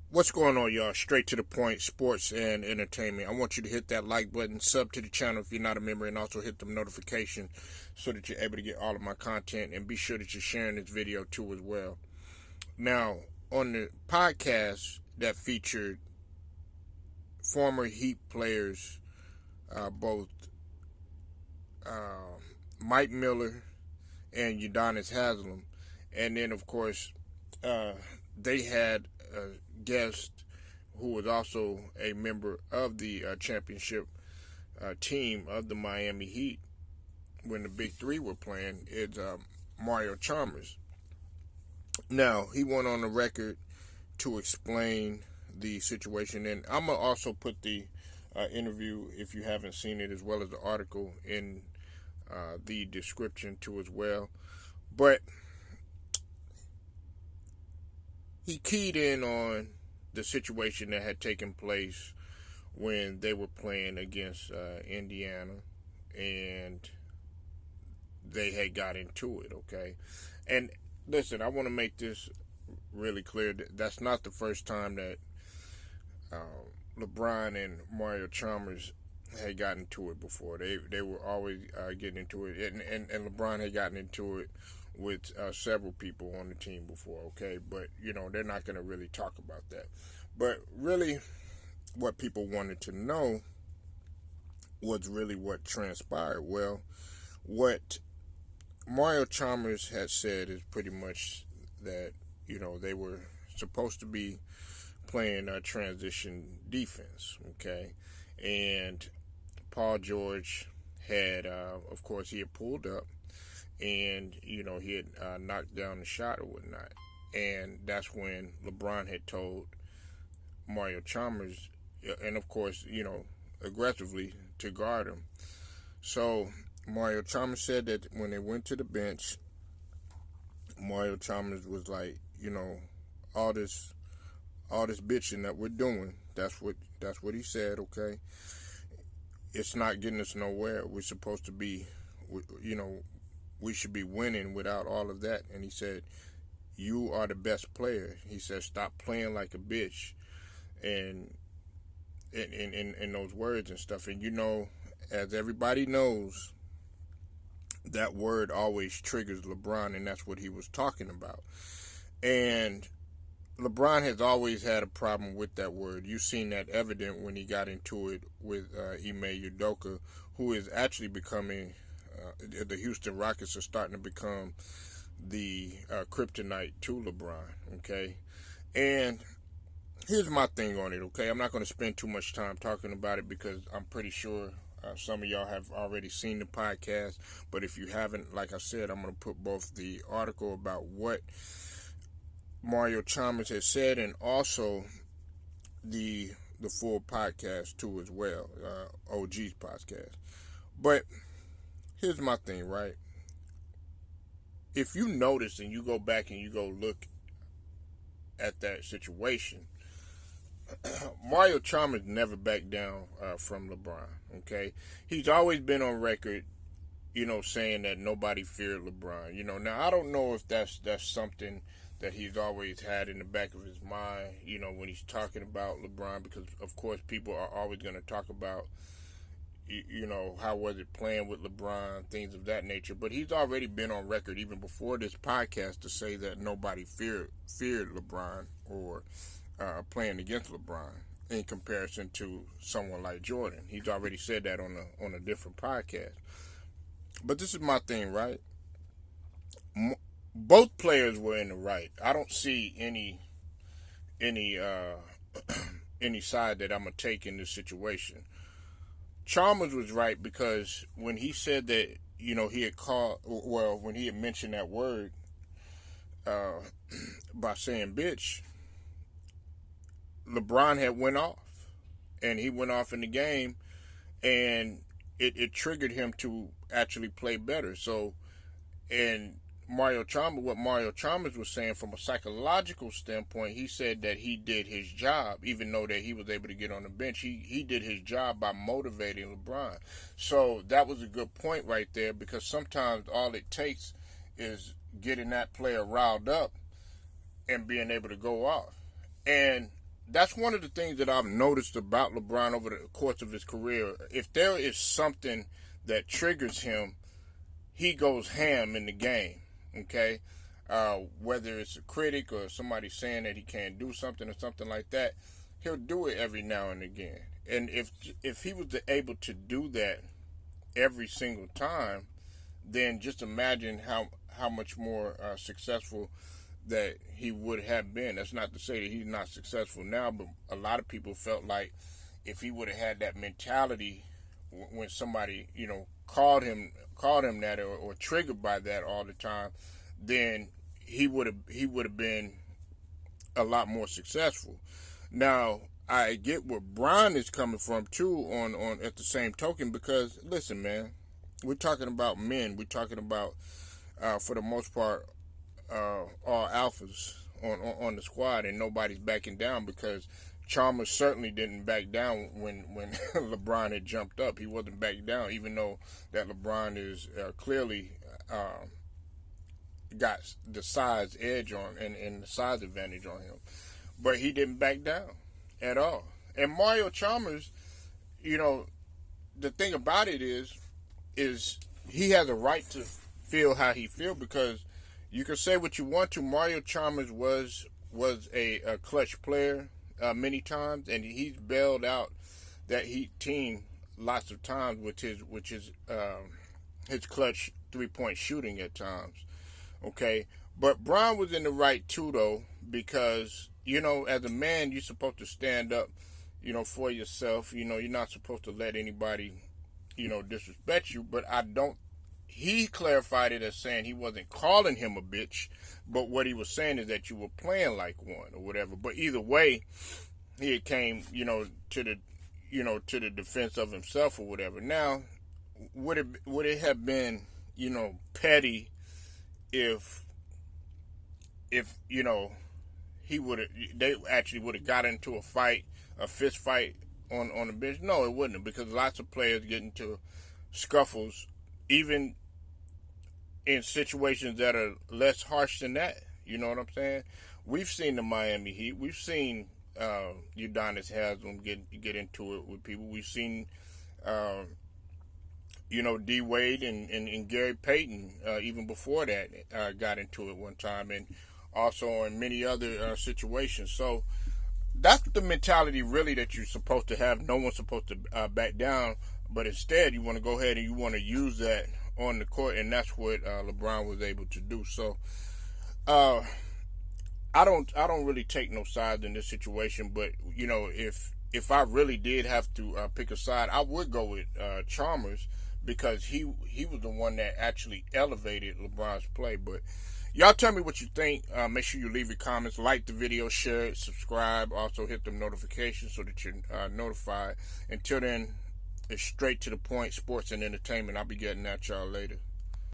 What's going on, y'all? Straight to the point, sports and entertainment. I want you to hit that like button, sub to the channel if you're not a member, and also hit the notification so that you're able to get all of my content. And be sure that you're sharing this video too as well. Now, on the podcast that featured former Heat players, both Mike Miller and Udonis Haslem, and then of course they had a guest who was also a member of the championship team of the Miami Heat when the Big Three were playing. It's Mario Chalmers. Now, he went on the record to explain the situation, and I'm going to also put the interview, if you haven't seen it, as well as the article in the description too as well. But he keyed in on the situation that had taken place when they were playing against Indiana, and they had got into it, okay? And listen, I want to make this really clear. That's not the first time that LeBron and Mario Chalmers had gotten into it before. They were always getting into it, and LeBron had gotten into it with several people on the team before, okay? But, they're not going to really talk about that. But really, what people wanted to know was really what transpired. Well, what Mario Chalmers had said is pretty much that, they were supposed to be playing transition defense, okay? And Paul George had, of course, he had pulled up, and he had knocked down the shot or whatnot, and that's when LeBron had told Mario Chalmers, and of course, aggressively to guard him. So Mario Chalmers said that when they went to the bench, Mario Chalmers was like, all this bitching that we're doing, that's what he said, okay? It's not getting us nowhere. We're supposed to be, we should be winning without all of that. And he said, you are the best player. He said, stop playing like a bitch. And in those words and stuff. And as everybody knows, that word always triggers LeBron, and that's what he was talking about. And LeBron has always had a problem with that word. You've seen that evident when he got into it with Ime Udoka, who is actually becoming, the Houston Rockets are starting to become the kryptonite to LeBron, okay? And here's my thing on it, okay? I'm not going to spend too much time talking about it because I'm pretty sure some of y'all have already seen the podcast. But if you haven't, like I said, I'm going to put both the article about what Mario Chalmers has said and also the full podcast too as well, OG's podcast. But here's my thing, right? If you notice and you go back and you go look at that situation, Mario Chalmers never backed down from LeBron, okay? He's always been on record, saying that nobody feared LeBron. Now I don't know if that's something that he's always had in the back of his mind, when he's talking about LeBron, because of course people are always going to talk about, how was it playing with LeBron, things of that nature. But he's already been on record even before this podcast to say that nobody feared LeBron or playing against LeBron in comparison to someone like Jordan. He's already said that on a different podcast. But this is my thing, right? Both players were in the right. I don't see any side that I'm gonna take in this situation. Chalmers was right because when he said that, he had when he had mentioned that word by saying bitch, LeBron had went off, and he went off in the game, and it triggered him to actually play better. So, and what Mario Chalmers was saying from a psychological standpoint, he said that he did his job, even though that he was able to get on the bench. He did his job by motivating LeBron. So that was a good point right there, because sometimes all it takes is getting that player riled up and being able to go off. And that's one of the things that I've noticed about LeBron over the course of his career. If there is something that triggers him, he goes ham in the game. Okay, whether it's a critic or somebody saying that he can't do something or something like that, he'll do it every now and again. And if he was able to do that every single time, then just imagine how much more successful that he would have been. That's not to say that he's not successful now, but a lot of people felt like if he would have had that mentality when somebody, called him that, or triggered by that all the time, then he would have been a lot more successful. Now, I get where Bron is coming from too on at the same token, because listen, man, we're talking about men. We're talking about for the most part all alphas on the squad, and nobody's backing down, because Chalmers certainly didn't back down when LeBron had jumped up. He wasn't backing down, even though that LeBron is clearly got the size edge on and the size advantage on him. But he didn't back down at all. And Mario Chalmers, the thing about it is he has a right to feel how he feels, because you can say what you want to. Mario Chalmers was a clutch player many times, and he's bailed out that Heat team lots of times with his clutch 3-point shooting at times. Okay, but Bron was in the right too, though, because as a man, you're supposed to stand up, for yourself. You're not supposed to let anybody, disrespect you. But he clarified it as saying he wasn't calling him a bitch, but what he was saying is that you were playing like one or whatever. But either way, he came, to the defense of himself or whatever. Now, would it have been, petty if they actually would have got into a fist fight on the bench? No, it wouldn't have, because lots of players get into scuffles, even in situations that are less harsh than that. You know what I'm saying? We've seen the Miami Heat. We've seen Udonis Haslem get into it with people. We've seen D Wade and Gary Payton even before that got into it one time, and also in many other situations. So that's the mentality really that you're supposed to have. No one's supposed to back down, but instead you want to go ahead and you want to use that on the court, and that's what LeBron was able to do. So I don't really take no sides in this situation, but if I really did have to pick a side, I would go with Chalmers, because he was the one that actually elevated LeBron's play. But y'all tell me what you think. Make sure you leave your comments, like the video, share it, subscribe. Also hit the notifications so that you're notified. Until then, it's straight to the point, sports and entertainment. I'll be getting at y'all later.